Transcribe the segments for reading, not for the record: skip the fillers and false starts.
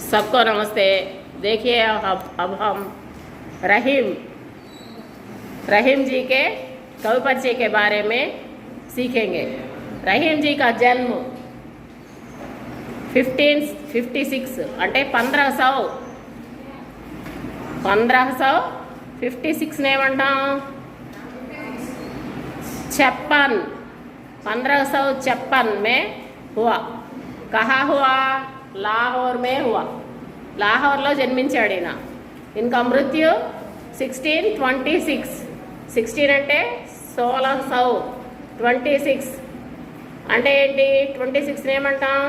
सबको नमस्ते। देखिए अब हम रहीम जी के कवि परिचय के बारे में सीखेंगे। रहीम जी का जन्म 1556 అంటే 1556 ఏమంటాం 1556 में हुआ। कहाँ हुआ? लाहौर में हुआ। లాహోర్లో జన్మించాడు ఈయన। ఇన్కా మృత్యు 1626। 16 అంటే 1600, 26 అంటే ఏంటి? 26 ఏమంటాం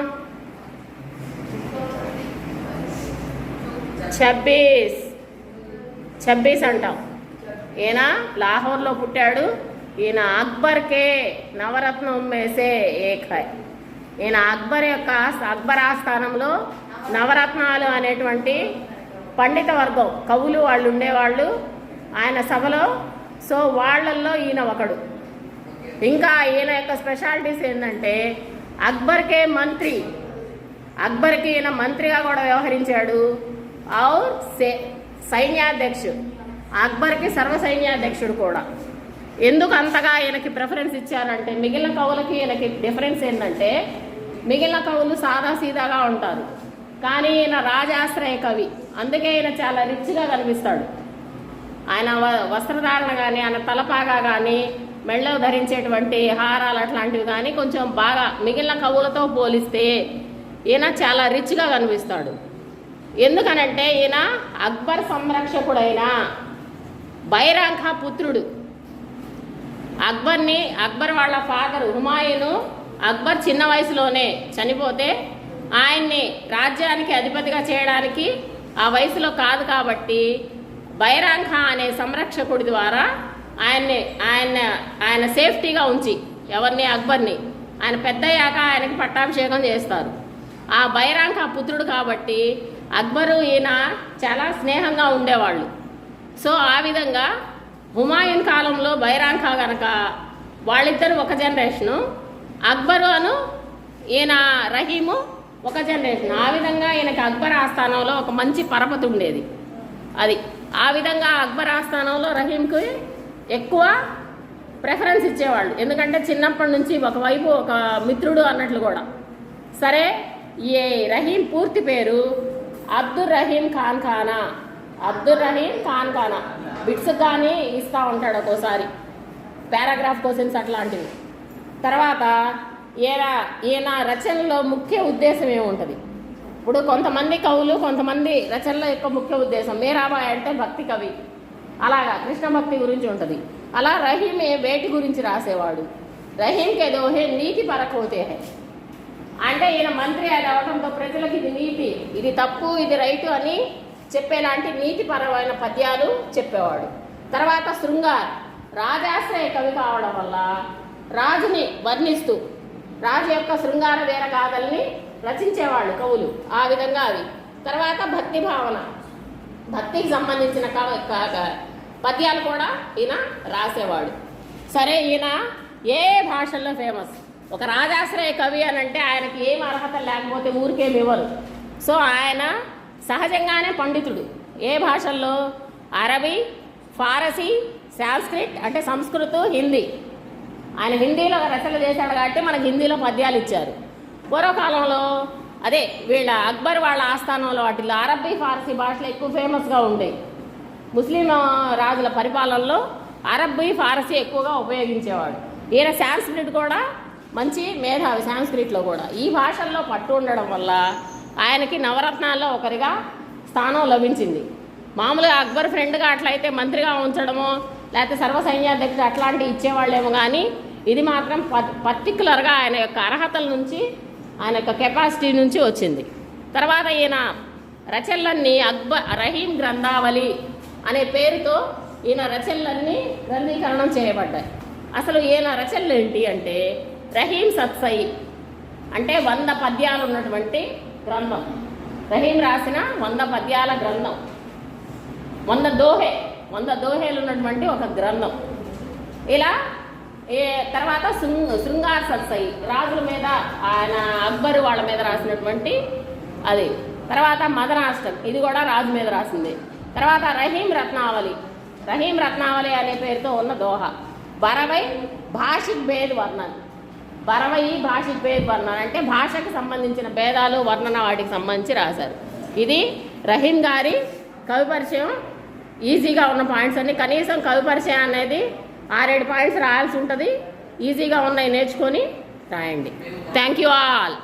26 అంటాం। ఈయన లాహోర్లో పుట్టాడు। ఈయన అక్బర్కే నవరత్నం మేసే ఏక్ హై। ఈయన అక్బర్ ఆస్థానంలో నవరత్నాలు అనేటువంటి పండిత వర్గం కవులు వాళ్ళు ఉండేవాళ్ళు ఆయన సభలో। సో వాళ్ళల్లో ఈయన ఒకడు। ఇంకా ఈయన యొక్క స్పెషాలిటీస్ ఏంటంటే అక్బర్కే మంత్రి, అక్బర్కి ఈయన మంత్రిగా కూడా వ్యవహరించాడు। ఔర్ సైన్యాధ్యక్షుడు, అక్బర్కి సర్వసైన్యాధ్యక్షుడు కూడా। ఎందుకు అంతగా ఈయనకి ప్రిఫరెన్స్ ఇచ్చారంటే మిగిలిన కవులకి ఈయనకి డిఫరెన్స్ ఏంటంటే మిగిలిన కవులు సాదాసీదాగా ఉంటారు, కానీ ఈయన రాజాశ్రయ కవి, అందుకే ఈయన చాలా రిచ్గా కనిపిస్తాడు। ఆయన వస్త్రధారణ కానీ ఆయన తలపాగా కానీ మెళ్ళలో ధరించేటువంటి హారాలు అట్లాంటివి కానీ కొంచెం బాగా మిగిలిన కవులతో పోలిస్తే ఈయన చాలా రిచ్గా కనిపిస్తాడు। ఎందుకనంటే ఈయన అక్బర్ సంరక్షకుడైన బైరాం ఖాన్ పుత్రుడు। అక్బర్ వాళ్ళ ఫాదర్ హుమాయూను అక్బర్ చిన్న వయసులోనే చనిపోతే ఆయన్ని రాజ్యానికి అధిపతిగా చేయడానికి ఆ వయసులో కాదు కాబట్టి బైరాం ఖాన్ అనే సంరక్షకుడి ద్వారా ఆయన సేఫ్టీగా ఉంచి ఎవరిని అక్బర్ని ఆయన పెద్దయ్యాక ఆయనకి పట్టాభిషేకం చేస్తారు। ఆ బైరాం ఖాన్ పుత్రుడు కాబట్టి అక్బరు ఈయన చాలా స్నేహంగా ఉండేవాళ్ళు। సో ఆ విధంగా హుమాయూన్ కాలంలో బైరాం ఖాన్ కనుక వాళ్ళిద్దరు ఒక జనరేషను, అక్బరు అను ఈయన రహీము ఒక జనరేషన్। ఆ విధంగా ఈయనకి అక్బర్ ఆస్థానంలో ఒక మంచి పరపతి ఉండేది। అది ఆ విధంగా అక్బర్ ఆస్థానంలో రహీంకి ఎక్కువ ప్రిఫరెన్స్ ఇచ్చేవాళ్ళు, ఎందుకంటే చిన్నప్పటి నుంచి ఒకవైపు ఒక మిత్రుడు అన్నట్లు కూడా। సరే, ఈ రహీం పూర్తి పేరు అబ్దుర్ రహీం ఖాన్ ఖానా। అబ్దుర్ రహీం ఖాన్ ఖానా బిట్స్ కానీ ఇస్తూ ఉంటాడు ఒక్కోసారి, పారాగ్రాఫ్ క్వశ్చన్స్ అట్లాంటివి। తర్వాత ఈయన రచనలో ముఖ్య ఉద్దేశం ఏముంటుంది? ఇప్పుడు కొంతమంది కవులు కొంతమంది రచనల యొక్క ముఖ్య ఉద్దేశం, మీరాబాయి అంటే భక్తి కవి, అలాగా కృష్ణ భక్తి గురించి ఉంటుంది। అలా రహీమే వేటి గురించి రాసేవాడు। రహీంకే దోహే నీతి పరకోతే హై అంటే ఈయన మంత్రి అది అవడంతో ప్రజలకు ఇది నీతి, ఇది తప్పు, ఇది రైటు అని చెప్పేలాంటి నీతిపరమైన పద్యాలు చెప్పేవాడు। తర్వాత శృంగార్, రాజాశ్రయ కవి కావడం వల్ల రాజుని వర్ణిస్తూ రాజు యొక్క శృంగార వీర గాథల్ని రచించేవాళ్ళు కవులు, ఆ విధంగా అవి। తర్వాత భక్తి భావన, భక్తికి సంబంధించిన పద్యాలు కూడా ఈయన రాసేవాడు। సరే, ఈయన ఏ భాషల్లో ఫేమస్? ఒక రాజాశ్రయ కవి అని అంటే ఆయనకి ఏం అర్హత లేకపోతే ఊరికేమి ఇవ్వరు। సో ఆయన సహజంగానే పండితుడు। ఏ భాషల్లో? అరబీ, ఫారసీ, సాంస్క్రిట్ అంటే సంస్కృతం, హిందీ। ఆయన హిందీలో రచనలు చేశాడు కాబట్టి మనకు హిందీలో పద్యాలు ఇచ్చారు। పూర్వకాలంలో అదే వీళ్ళ అక్బర్ వాళ్ళ ఆస్థానంలో వాటిల్లో అరబీ, ఫారసీ భాషలు ఎక్కువ ఫేమస్గా ఉండేవి। ముస్లిం రాజుల పరిపాలనలో అరబీ, ఫారసీ ఎక్కువగా ఉపయోగించేవాడు। ఈయన సాంస్క్రిట్ కూడా మంచి మేధావి, సాంస్క్రిట్లో కూడా। ఈ భాషల్లో పట్టు ఉండడం వల్ల ఆయనకి నవరత్నాల్లో ఒకరిగా స్థానం లభించింది। మామూలుగా అక్బర్ ఫ్రెండ్గా అట్లయితే మంత్రిగా ఉంచడమో లేకపోతే సర్వసైన్యాధ్యక్షుడు అట్లాంటివి ఇచ్చేవాళ్ళేమో, కానీ ఇది మాత్రం పర్టికులర్గా ఆయన యొక్క అర్హతల నుంచి ఆయన యొక్క కెపాసిటీ నుంచి వచ్చింది। తర్వాత ఈయన రచనలన్నీ రహీం గ్రంథావళి అనే పేరుతో ఈయన రచనలన్నీ గ్రంథీకరణం చేయబడ్డాయి। అసలు ఈయన రచనలు ఏంటి అంటే రహీం సత్సై అంటే 100 పద్యాలు ఉన్నటువంటి గ్రంథం, రహీం రాసిన 100 పద్యాల గ్రంథం, 100 దోహేలు ఉన్నటువంటి ఒక గ్రంథం। ఇలా తర్వాత శృంగార్ సత్సై రాజుల మీద ఆయన అక్బరు వాళ్ళ మీద రాసినటువంటి అది తర్వాత మదనాష్టం, ఇది కూడా రాజు మీద రాసింది. తర్వాత రహీం రత్నావళి, రహీం రత్నావళి అనే పేరుతో ఉన్న దోహ. బరవై భాషిక్ భేద్ వర్ణన్, బరవై భాషిక్ భేద్ వర్ణన్ అంటే భాషకు సంబంధించిన భేదాలు వర్ణన వాటికి సంబంధించి రాశారు. ఇది రహీం గారి కవి పరిచయం. ఈజీగా ఉన్న పాయింట్స్ అన్ని, కనీసం కవి పరిచయం అనేది 6-7 పాయింట్స్ రాయాల్సి ఉంటుంది. ఈజీగా ఉన్నాయి నేర్చుకొని రాయండి. Thank you all.